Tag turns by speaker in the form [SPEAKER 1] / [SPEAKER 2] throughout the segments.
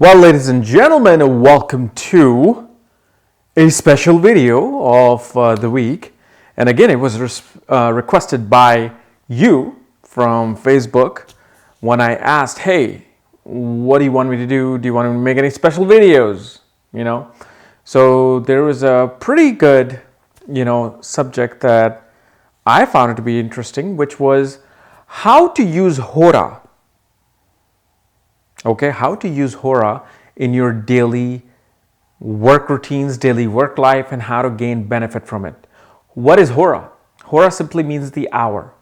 [SPEAKER 1] Well, ladies and gentlemen, welcome to a special video of the week. And again, it was requested by you from Facebook when I asked, hey, what do you want me to do? Do you want me to make any special videos? So there was a pretty good, subject that I found it to be interesting, which was how to use Hora. Okay, how to use Hora in your daily work routines, daily work life, and how to gain benefit from it. What is Hora? Hora simply means the hour.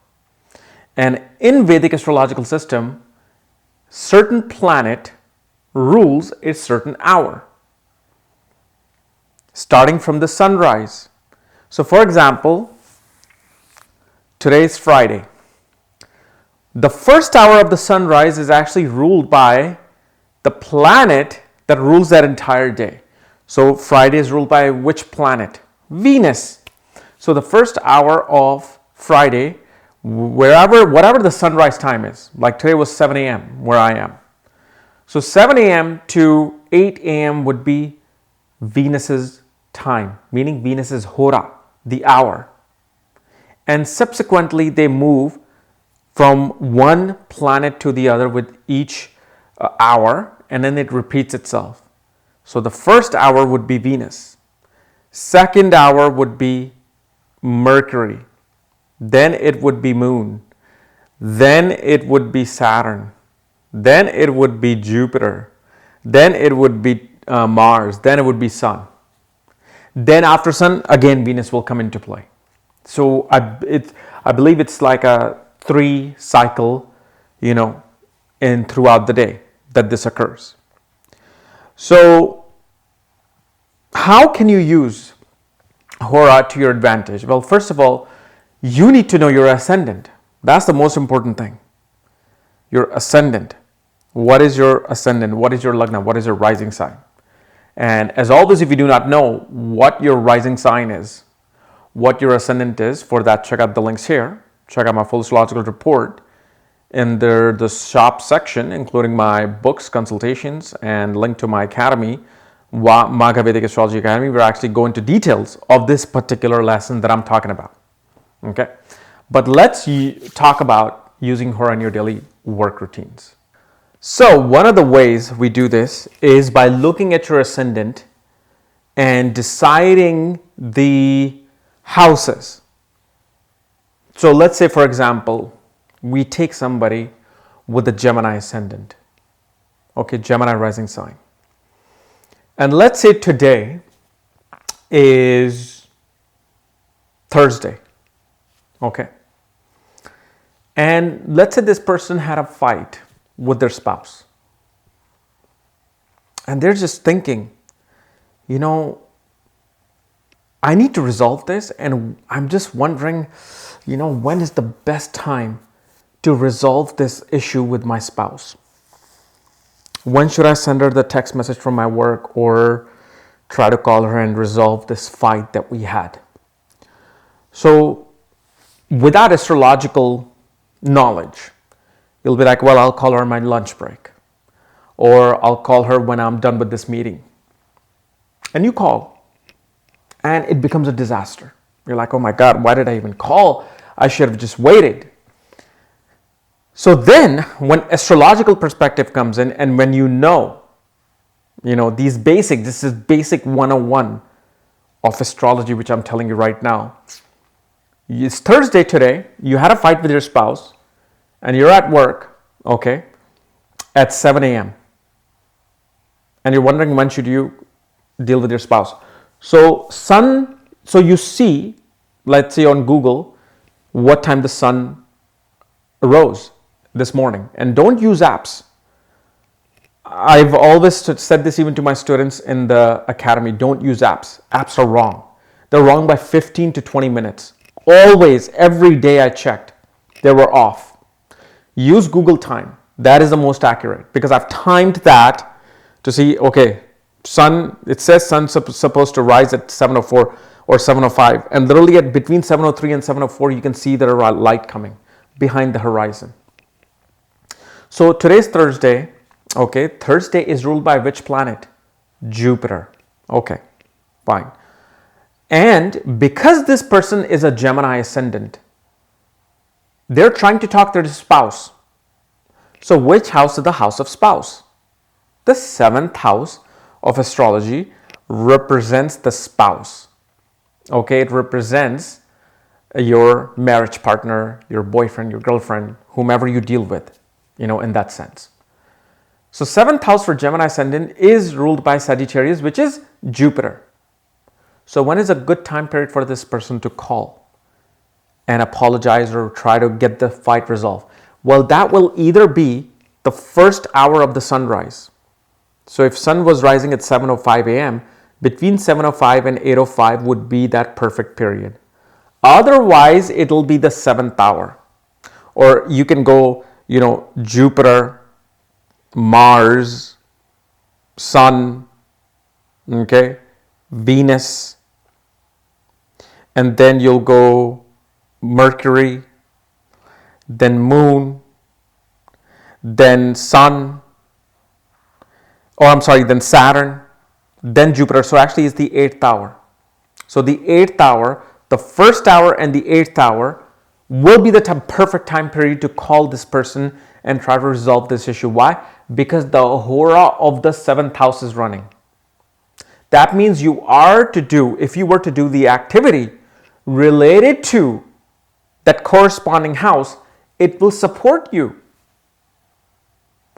[SPEAKER 1] And in Vedic astrological system, certain planet rules a certain hour, starting from the sunrise. So for example, today is Friday. The first hour of the sunrise is actually ruled by the planet that rules that entire day. So Friday is ruled by which planet? Venus. So the first hour of Friday, whatever the sunrise time is, like today was 7 a.m. where I am. So 7 a.m. to 8 a.m. would be Venus's time, meaning Venus's Hora, the hour. And subsequently they move from one planet to the other with each hour, and then it repeats itself. So the first hour would be Venus. Second hour would be Mercury. Then it would be Moon. Then it would be Saturn. Then it would be Jupiter. Then it would be Mars. Then it would be Sun. Then after Sun, again Venus will come into play. So I believe it's like a 3 cycle, in throughout the day that this occurs. So how can you use Hora to your advantage? Well, first of all, you need to know your ascendant. That's the most important thing. Your ascendant. What is your ascendant? What is your lagna? What is your rising sign? And as always, if you do not know what your rising sign is, what your ascendant is, for that, check out the links here. Check out my full astrological report in the shop section, including my books, consultations, and link to my academy, Maga Vedic Astrology Academy. We're actually going into details of this particular lesson that I'm talking about. Okay, but let's talk about using Hora in your daily work routines. So one of the ways we do this is by looking at your ascendant and deciding the houses. So let's say, for example, we take somebody with a Gemini ascendant, okay, Gemini rising sign. And let's say today is Thursday, okay. And let's say this person had a fight with their spouse. And they're just thinking, I need to resolve this, and I'm just wondering, when is the best time to resolve this issue with my spouse? When should I send her the text message from my work or try to call her and resolve this fight that we had? So without astrological knowledge, you'll be like, well, I'll call her on my lunch break, or I'll call her when I'm done with this meeting. And you call, and it becomes a disaster. You're like, oh my God, why did I even call? I should have just waited. So then when astrological perspective comes in, and when this is basic 101 of astrology, which I'm telling you right now. It's Thursday today, you had a fight with your spouse, and you're at work, okay, at 7 a.m. And you're wondering, when should you deal with your spouse? So you see, let's say on Google, what time the sun rose this morning. And don't use apps. I've always said this even to my students in the academy, don't use apps. Apps are wrong. They're wrong by 15 to 20 minutes. Always, every day I checked, they were off. Use Google Time. That is the most accurate, because I've timed that to see, okay, it says sun's supposed to rise at 7:04 or 7:05, and literally at between 7:03 and 7:04 you can see there are light coming behind the horizon. So today's Thursday, Okay, Thursday is ruled by which planet? Jupiter. Okay, fine. And because this person is a Gemini ascendant, they're trying to talk to their spouse. So which house is the house of spouse? The 7th house of astrology represents the spouse. Okay, it represents your marriage partner, your boyfriend, your girlfriend, whomever you deal with, in that sense. So 7th house for Gemini ascendant is ruled by Sagittarius, which is Jupiter. So when is a good time period for this person to call and apologize or try to get the fight resolved? Well, that will either be the first hour of the sunrise. So if sun was rising at 7:05 a.m., between 7:05 and 8:05 would be that perfect period. Otherwise, it'll be the 7th hour. Or you can go, Jupiter, Mars, Sun, okay, Venus, and then you'll go Mercury, then Moon, then Sun, then Saturn, then Jupiter. So actually it's the 8th hour. So the 8th hour, the 1st hour and the 8th hour will be the perfect time period to call this person and try to resolve this issue. Why? Because the Hora of the 7th house is running. That means if you were to do the activity related to that corresponding house, it will support you.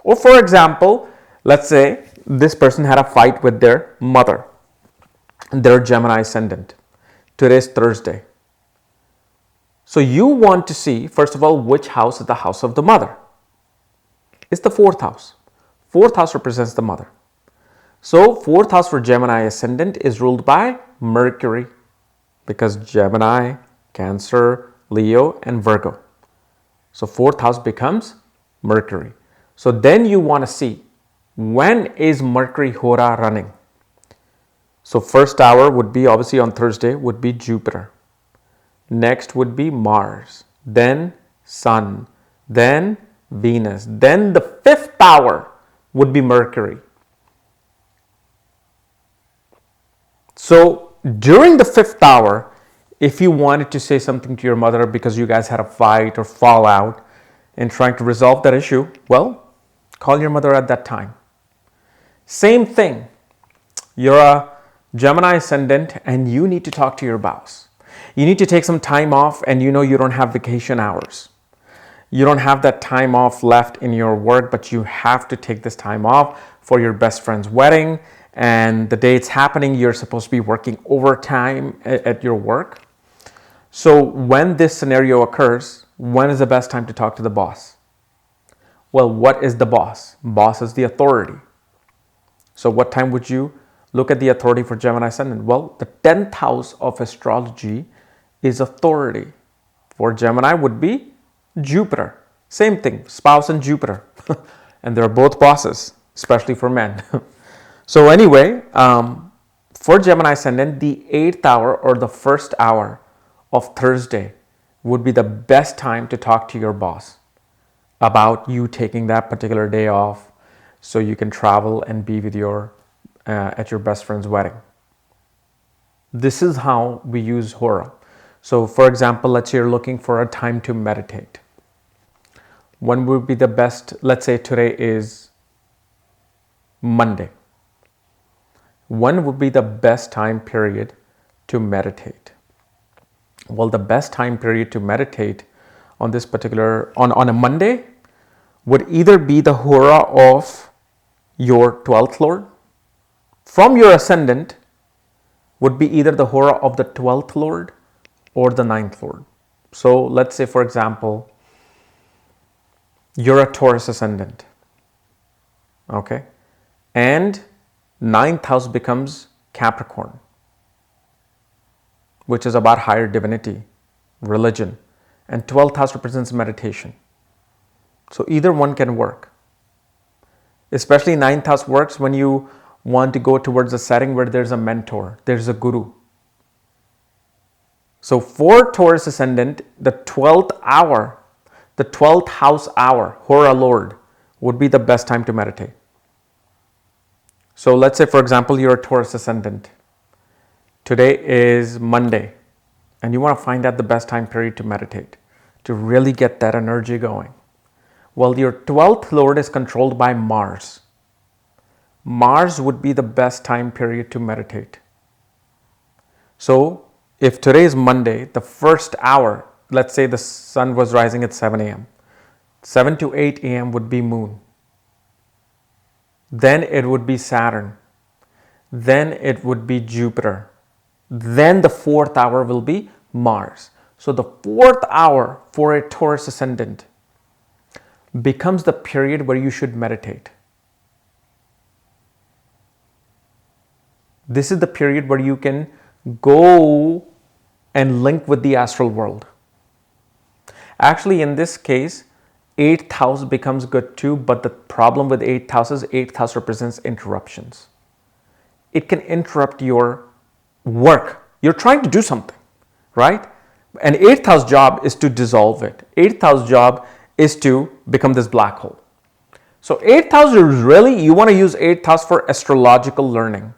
[SPEAKER 1] Or for example, let's say this person had a fight with their mother. They're Gemini ascendant. Today's Thursday. So you want to see, first of all, which house is the house of the mother. It's the 4th house. 4th house represents the mother. So 4th house for Gemini ascendant is ruled by Mercury, because Gemini, Cancer, Leo, and Virgo. So 4th house becomes Mercury. So then you want to see, when is Mercury Hora running? So first hour would be, obviously on Thursday, would be Jupiter. Next would be Mars, then Sun, then Venus. Then the 5th hour would be Mercury. So during the 5th hour, if you wanted to say something to your mother because you guys had a fight or fallout and trying to resolve that issue, well, call your mother at that time. Same thing. You're a Gemini ascendant and you need to talk to your boss. You need to take some time off and you don't have vacation hours. You don't have that time off left in your work, but you have to take this time off for your best friend's wedding. And the day it's happening, you're supposed to be working overtime at your work. So when this scenario occurs, when is the best time to talk to the boss? Well, what is the boss? Boss is the authority. So what time would you look at the authority for Gemini ascendant? Well, the 10th house of astrology is authority. For Gemini would be Jupiter. Same thing, spouse and Jupiter. And they're both bosses, especially for men. So anyway, for Gemini ascendant, the 8th hour or the 1st hour of Thursday would be the best time to talk to your boss about you taking that particular day off so you can travel and be with at your best friend's wedding. This is how we use Hora. So for example, let's say you're looking for a time to meditate. When would be the best? Let's say today is Monday. When would be the best time period to meditate? Well, the best time period to meditate on this particular, on a Monday would either be the Hora of your 12th Lord. From your ascendant would be either the Hora of the 12th Lord or the 9th Lord. So let's say, for example, you're a Taurus ascendant. Okay. And 9th house becomes Capricorn, which is about higher divinity, religion. And 12th house represents meditation. So either one can work. Especially 9th house works when you want to go towards a setting where there's a mentor, there's a guru. So for Taurus ascendant, the 12th hour, the 12th house hour, Hora Lord, would be the best time to meditate. So let's say, for example, you're a Taurus ascendant. Today is Monday, and you want to find out the best time period to meditate, to really get that energy going. Well, your 12th Lord is controlled by Mars. Mars would be the best time period to meditate. So if today is Monday, the first hour, let's say the sun was rising at 7 a.m. 7 to 8 a.m. would be moon. Then it would be Saturn. Then it would be Jupiter. Then the fourth hour will be Mars. So the fourth hour for a Taurus ascendant becomes the period where you should meditate. This is the period where you can go and link with the astral world. Actually, in this case, 8th house becomes good too, but the problem with 8th house is 8th house represents interruptions. It can interrupt your work. You're trying to do something, right? And 8th house job is to dissolve it. 8th house job is to become this black hole. So 8th house is really, you want to use 8th house for astrological learning,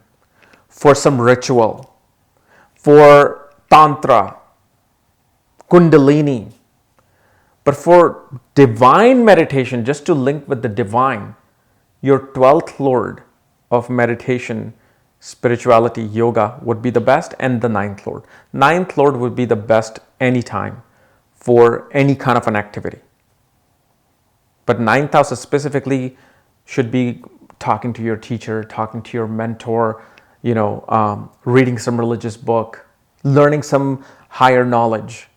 [SPEAKER 1] for some ritual, for tantra, kundalini. But for divine meditation, just to link with the divine, your 12th Lord of meditation, spirituality, yoga would be the best, and the 9th Lord. 9th Lord would be the best anytime for any kind of an activity. But 9th house specifically should be talking to your teacher, talking to your mentor, reading some religious book, learning some higher knowledge.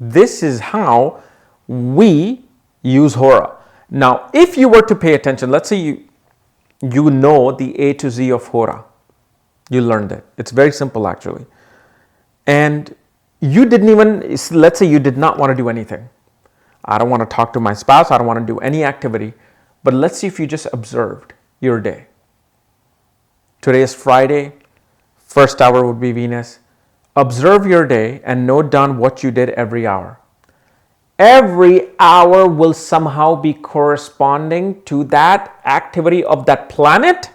[SPEAKER 1] This is how we use Hora. Now, if you were to pay attention, let's say you know the A to Z of Hora. You learned it. It's very simple actually. And you didn't even, let's say you did not want to do anything. I don't want to talk to my spouse. I don't want to do any activity. But let's see if you just observed your day. Today is Friday. First hour would be Venus. Observe your day and note down what you did every hour. Every hour will somehow be corresponding to that activity of that planet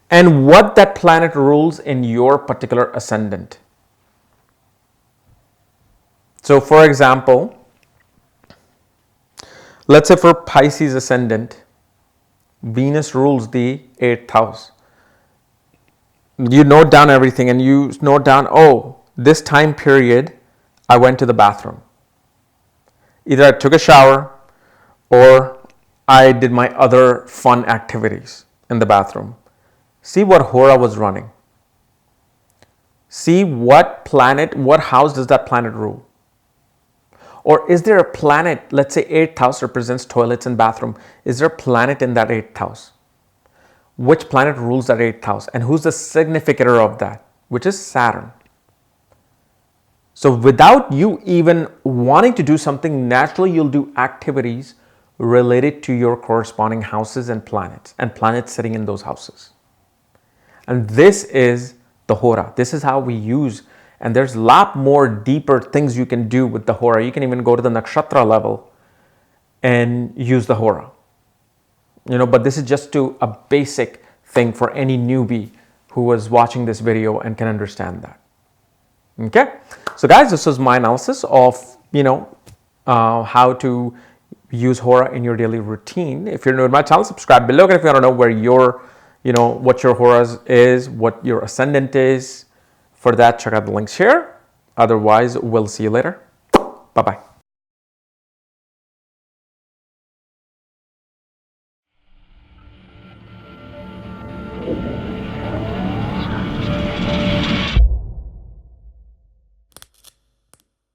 [SPEAKER 1] and what that planet rules in your particular ascendant. So for example, let's say for Pisces ascendant, Venus rules the 8th house. You note down everything and you note down, oh, this time period, I went to the bathroom. Either I took a shower or I did my other fun activities in the bathroom. See what Hora was running. See what planet, what house does that planet rule? Or is there a planet, let's say 8th house represents toilets and bathroom. Is there a planet in that 8th house? Which planet rules that 8th house? And who's the significator of that? Which is Saturn. So without you even wanting to do something, naturally you'll do activities related to your corresponding houses and planets sitting in those houses. And this is the Hora. This is how we use, and there's a lot more deeper things you can do with the Hora. You can even go to the nakshatra level and use the Hora. But this is just a basic thing for any newbie who was watching this video and can understand that. Okay, so guys, this was my analysis of how to use Hora in your daily routine. If you're new to my channel, subscribe below. If you want to know where your what your Hora is, what your ascendant is, for that check out the links here. Otherwise, we'll see you later. Bye bye.